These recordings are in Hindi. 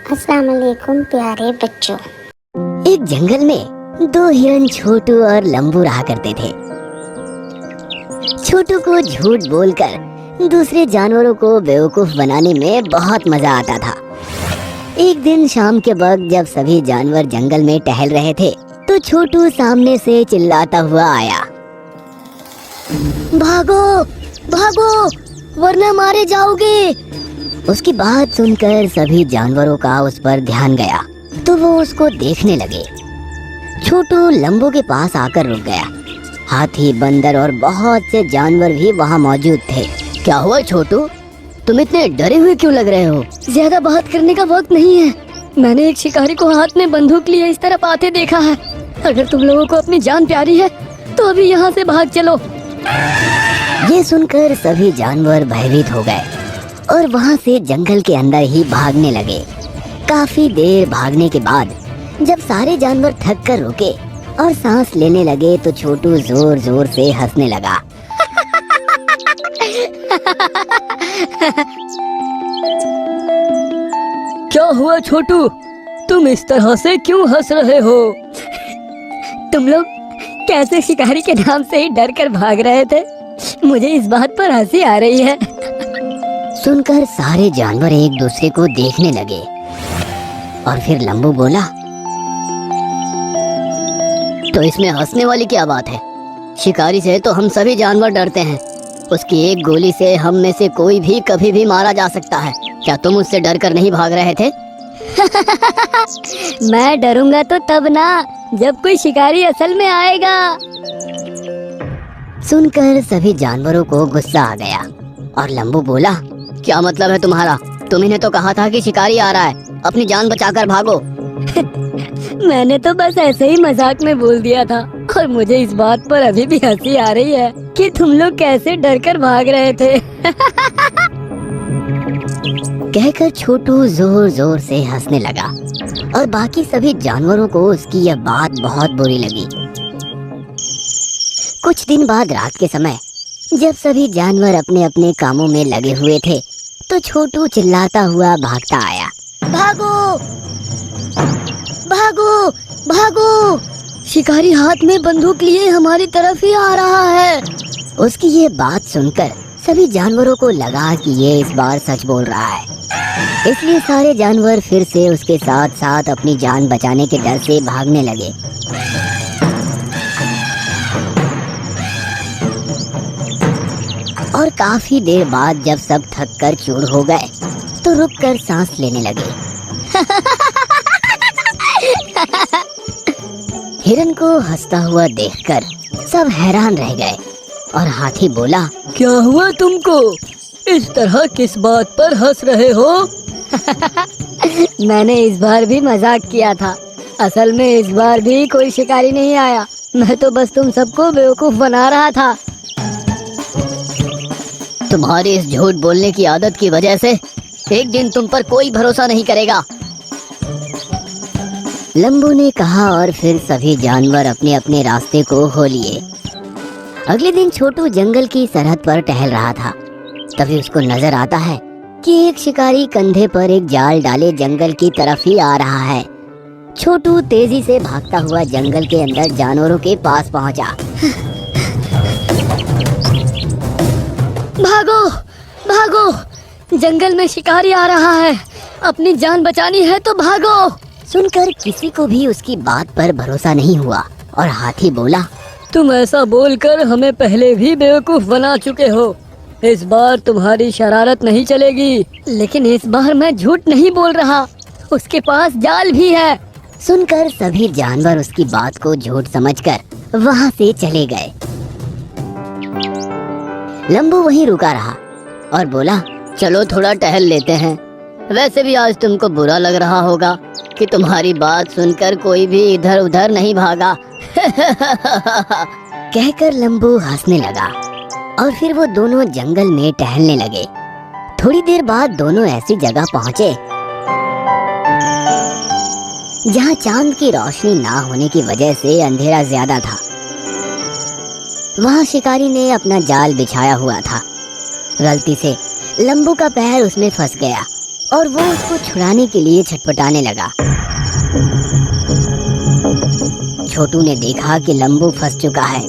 अस्सलाम वालेकुम प्यारे बच्चों। एक जंगल में दो हिरन छोटू और लंबू रहा करते थे। छोटू को झूठ बोलकर दूसरे जानवरों को बेवकूफ बनाने में बहुत मजा आता था। एक दिन शाम के वक्त जब सभी जानवर जंगल में टहल रहे थे तो छोटू सामने से चिल्लाता हुआ आया, भागो भागो वरना मारे जाओगे। उसकी बात सुनकर सभी जानवरों का उस पर ध्यान गया तो वो उसको देखने लगे। छोटू लंबू के पास आकर रुक गया। हाथी, बंदर और बहुत से जानवर भी वहाँ मौजूद थे। क्या हुआ छोटू, तुम इतने डरे हुए क्यों लग रहे हो? ज्यादा बात करने का वक्त नहीं है। मैंने एक शिकारी को हाथ में बंदूक लिए इस तरफ आते देखा है। अगर तुम लोगों को अपनी जान प्यारी है तो अभी यहाँ से भाग चलो। ये सुनकर सभी जानवर भयभीत हो गए और वहाँ से जंगल के अंदर ही भागने लगे। काफी देर भागने के बाद जब सारे जानवर थक कर रुके और सांस लेने लगे तो छोटू जोर जोर से हंसने लगा। क्या हुआ छोटू, तुम इस तरह से क्यों हंस रहे हो? तुम लोग कैसे शिकारी के नाम से ही डर कर भाग रहे थे? मुझे इस बात पर हंसी आ रही है। सुनकर सारे जानवर एक दूसरे को देखने लगे और फिर लंबू बोला, तो इसमें हंसने वाली क्या बात है? शिकारी से तो हम सभी जानवर डरते हैं। उसकी एक गोली से हम में से कोई भी कभी भी मारा जा सकता है। क्या तुम उससे डर कर नहीं भाग रहे थे? मैं डरूंगा तो तब ना, जब कोई शिकारी असल में आएगा। सुनकर सभी जानवरों को गुस्सा आ गया और लंबू बोला, क्या मतलब है तुम्हारा? तुमने तो कहा था कि शिकारी आ रहा है, अपनी जान बचाकर भागो। मैंने तो बस ऐसे ही मजाक में बोल दिया था और मुझे इस बात पर अभी भी हंसी आ रही है कि तुम लोग कैसे डर कर भाग रहे थे। कहकर छोटू जोर जोर से हंसने लगा और बाकी सभी जानवरों को उसकी यह बात बहुत बुरी लगी। कुछ दिन बाद रात के समय जब सभी जानवर अपने अपने कामों में लगे हुए थे तो छोटू चिल्लाता हुआ भागता आया, भागो भागो भागो, शिकारी हाथ में बंदूक लिए हमारी तरफ ही आ रहा है। उसकी ये बात सुनकर सभी जानवरों को लगा कि ये इस बार सच बोल रहा है, इसलिए सारे जानवर फिर से उसके साथ साथ अपनी जान बचाने के डर से भागने लगे। और काफी देर बाद जब सब थक कर चूर हो गए तो रुककर सांस लेने लगे। हिरन को हंसता हुआ देखकर सब हैरान रह गए और हाथी बोला, क्या हुआ तुमको? इस तरह किस बात पर हंस रहे हो? मैंने इस बार भी मजाक किया था। असल में इस बार भी कोई शिकारी नहीं आया। मैं तो बस तुम सबको बेवकूफ बना रहा था। तुम्हारी इस झूठ बोलने की आदत की वजह से एक दिन तुम पर कोई भरोसा नहीं करेगा। लंबू ने कहा और फिर सभी जानवर अपने अपने रास्ते को हो लिए। अगले दिन छोटू जंगल की सरहद पर टहल रहा था। तभी उसको नजर आता है कि एक शिकारी कंधे पर एक जाल डाले जंगल की तरफ ही आ रहा है। छोटू तेजी से भागता हुआ जंगल के अंदर जानवरों के पास पहुंचा। भागो भागो, जंगल में शिकारी आ रहा है, अपनी जान बचानी है तो भागो। सुनकर किसी को भी उसकी बात पर भरोसा नहीं हुआ और हाथी बोला, तुम ऐसा बोलकर हमें पहले भी बेवकूफ बना चुके हो। इस बार तुम्हारी शरारत नहीं चलेगी। लेकिन इस बार मैं झूठ नहीं बोल रहा, उसके पास जाल भी है। सुनकर सभी जानवर उसकी बात को झूठ समझकर वहाँ से चले गए। लंबू वहीं रुका रहा और बोला, चलो थोड़ा टहल लेते हैं। वैसे भी आज तुमको बुरा लग रहा होगा कि तुम्हारी बात सुनकर कोई भी इधर उधर नहीं भागा। कहकर लंबू हंसने लगा और फिर वो दोनों जंगल में टहलने लगे। थोड़ी देर बाद दोनों ऐसी जगह पहुँचे जहाँ चांद की रोशनी ना होने की वजह से अंधेरा ज्यादा था। वहाँ शिकारी ने अपना जाल बिछाया हुआ था। गलती से लंबू का पैर उसमें फंस गया और वो उसको छुड़ाने के लिए छटपटाने लगा। छोटू ने देखा कि लंबू फंस चुका है,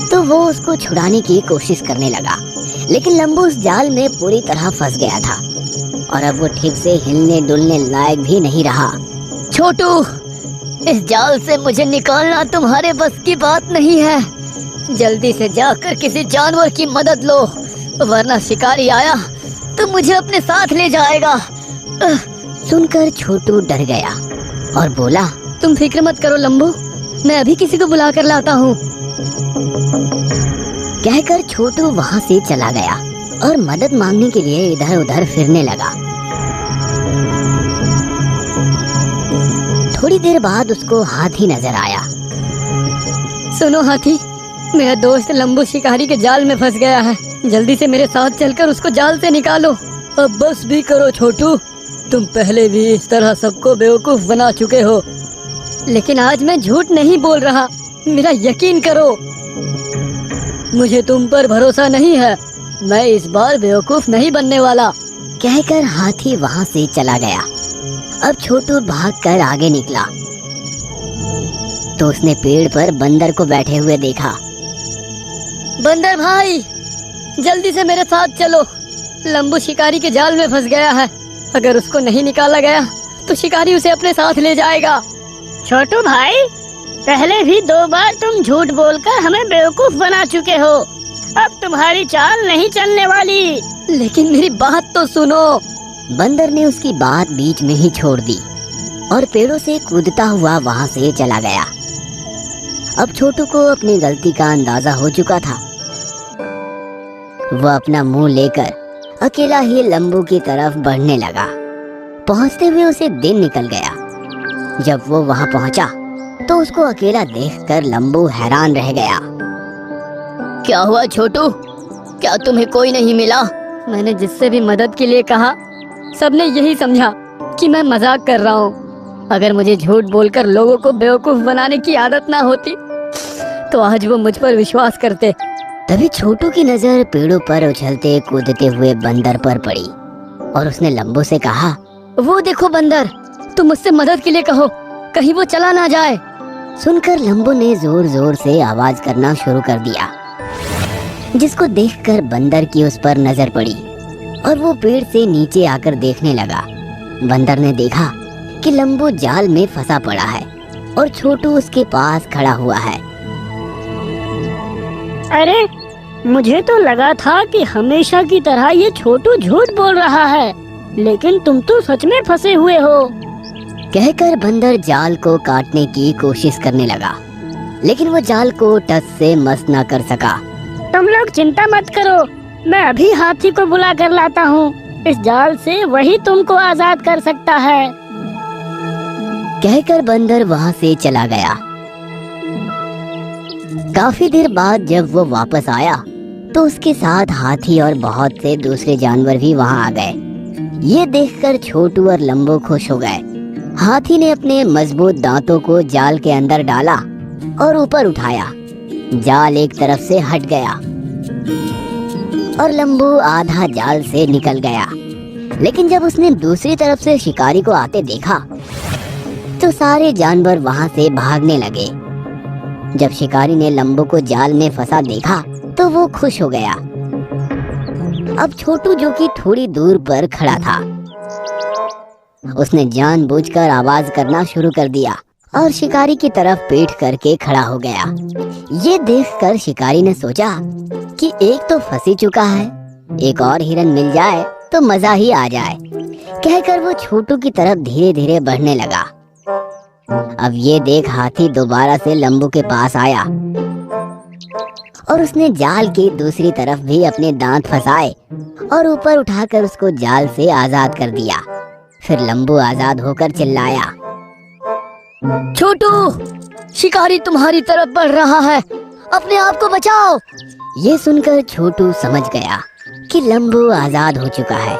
तो वो उसको छुड़ाने की कोशिश करने लगा, लेकिन लंबू उस जाल में पूरी तरह फंस गया था और अब वो ठीक से हिलने डुलने लायक भी नहीं रहा। छोटू, इस जाल से मुझे निकालना तुम्हारे बस की बात नहीं है। जल्दी से जाकर किसी जानवर की मदद लो, वरना शिकारी आया तो मुझे अपने साथ ले जाएगा। सुनकर छोटू डर गया और बोला, तुम फिक्र मत करो लंबू, मैं अभी किसी को बुला कर लाता हूँ। कहकर छोटू वहाँ से चला गया और मदद मांगने के लिए इधर उधर फिरने लगा। थोड़ी देर बाद उसको हाथी नजर आया। सुनो हाथी, मेरा दोस्त लंबू शिकारी के जाल में फंस गया है, जल्दी से मेरे साथ चलकर उसको जाल से निकालो। अब बस भी करो छोटू, तुम पहले भी इस तरह सबको बेवकूफ बना चुके हो, लेकिन आज मैं झूठ नहीं बोल रहा, मेरा यकीन करो। मुझे तुम पर भरोसा नहीं है, मैं इस बार बेवकूफ नहीं बनने वाला। कहकर हाथी वहाँ से चला गया। अब छोटू भागकर आगे निकला तो उसने पेड़ पर बंदर को बैठे हुए देखा। बंदर भाई, जल्दी से मेरे साथ चलो, लंबू शिकारी के जाल में फंस गया है। अगर उसको नहीं निकाला गया तो शिकारी उसे अपने साथ ले जाएगा। छोटू भाई, पहले भी 2 बार तुम झूठ बोलकर हमें बेवकूफ बना चुके हो, अब तुम्हारी चाल नहीं चलने वाली। लेकिन मेरी बात तो सुनो। बंदर ने उसकी बात बीच में ही छोड़ दी और पेड़ों से कूदता हुआ वहाँ से चला गया। अब छोटू को अपनी गलती का अंदाजा हो चुका था। वह अपना मुंह लेकर अकेला ही लंबू की तरफ बढ़ने लगा। पहुँचते हुए उसे दिन निकल गया। जब वो वहाँ पहुँचा तो उसको अकेला देखकर लंबू हैरान रह गया। क्या हुआ छोटू, क्या तुम्हें कोई नहीं मिला? मैंने जिससे भी मदद के लिए कहा, सबने यही समझा कि मैं मजाक कर रहा हूँ। अगर मुझे झूठ बोलकर लोगों को बेवकूफ बनाने की आदत ना होती तो आज वो मुझ पर विश्वास करते। तभी छोटू की नजर पेड़ों पर उछलते कूदते हुए बंदर पर पड़ी और उसने लंबू से कहा, वो देखो बंदर, तुम मुझसे मदद के लिए कहो, कहीं वो चला ना जाए। सुनकर लंबू ने जोर जोर से आवाज करना शुरू कर दिया, जिसको देखकर बंदर की उस पर नजर पड़ी और वो पेड़ से नीचे आकर देखने लगा। बंदर ने देखा कि लंबू जाल में फंसा पड़ा है और छोटू उसके पास खड़ा हुआ है। अरे, मुझे तो लगा था कि हमेशा की तरह ये छोटू झूठ बोल रहा है, लेकिन तुम तो सच में फंसे हुए हो। कहकर बंदर जाल को काटने की कोशिश करने लगा, लेकिन वो जाल को टस से मस न कर सका। तुम लोग चिंता मत करो, मैं अभी हाथी को बुला कर लाता हूँ। इस जाल से वही तुमको आजाद कर सकता है। कहकर बंदर वहाँ से चला गया। काफी देर बाद जब वो वापस आया तो उसके साथ हाथी और बहुत से दूसरे जानवर भी वहाँ आ गए। ये देखकर छोटू और लंबू खुश हो गए। हाथी ने अपने मजबूत दांतों को जाल के अंदर डाला और ऊपर उठाया। जाल एक तरफ से हट गया और लंबू आधा जाल से निकल गया। लेकिन जब उसने दूसरी तरफ से शिकारी को आते देखा तो सारे जानवर वहां से भागने लगे। जब शिकारी ने लंबू को जाल में फंसा देखा तो वो खुश हो गया। अब छोटू, जो कि थोड़ी दूर पर खड़ा था, उसने जानबूझकर आवाज करना शुरू कर दिया और शिकारी की तरफ पीठ करके खड़ा हो गया। ये देखकर शिकारी ने सोचा कि एक तो फंसी चुका है, एक और हिरन मिल जाए तो मजा ही आ जाए। कहकर वो छोटू की तरफ धीरे धीरे बढ़ने लगा। अब ये देख हाथी दोबारा से लंबू के पास आया और उसने जाल की दूसरी तरफ भी अपने दांत फंसाए और ऊपर उठाकर उसको जाल से आजाद कर दिया। फिर लंबू आजाद होकर चिल्लाया, छोटू, शिकारी तुम्हारी तरफ बढ़ रहा है, अपने आप को बचाओ। ये सुनकर छोटू समझ गया कि लंबू आजाद हो चुका है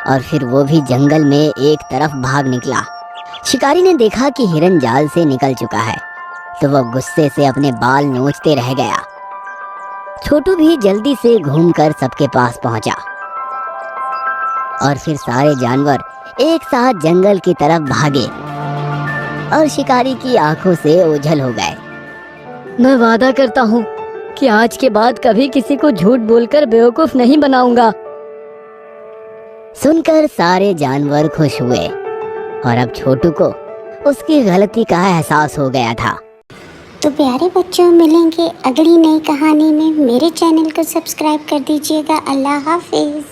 और फिर वो भी जंगल में एक तरफ भाग निकला। शिकारी ने देखा कि हिरन जाल से निकल चुका है तो वह गुस्से से अपने बाल नोचते रह गया। छोटू भी जल्दी से घूमकर सबके पास पहुंचा और फिर सारे जानवर एक साथ जंगल की तरफ भागे और शिकारी की आंखों से ओझल हो गए। मैं वादा करता हूँ कि आज के बाद कभी किसी को झूठ बोलकर बेवकूफ नहीं बनाऊंगा। सुनकर सारे जानवर खुश हुए और अब छोटू को उसकी गलती का एहसास हो गया था। तो प्यारे बच्चों, मिलेंगे अगली नई कहानी में। मेरे चैनल को सब्सक्राइब कर दीजिएगा। अल्लाह हाफिज।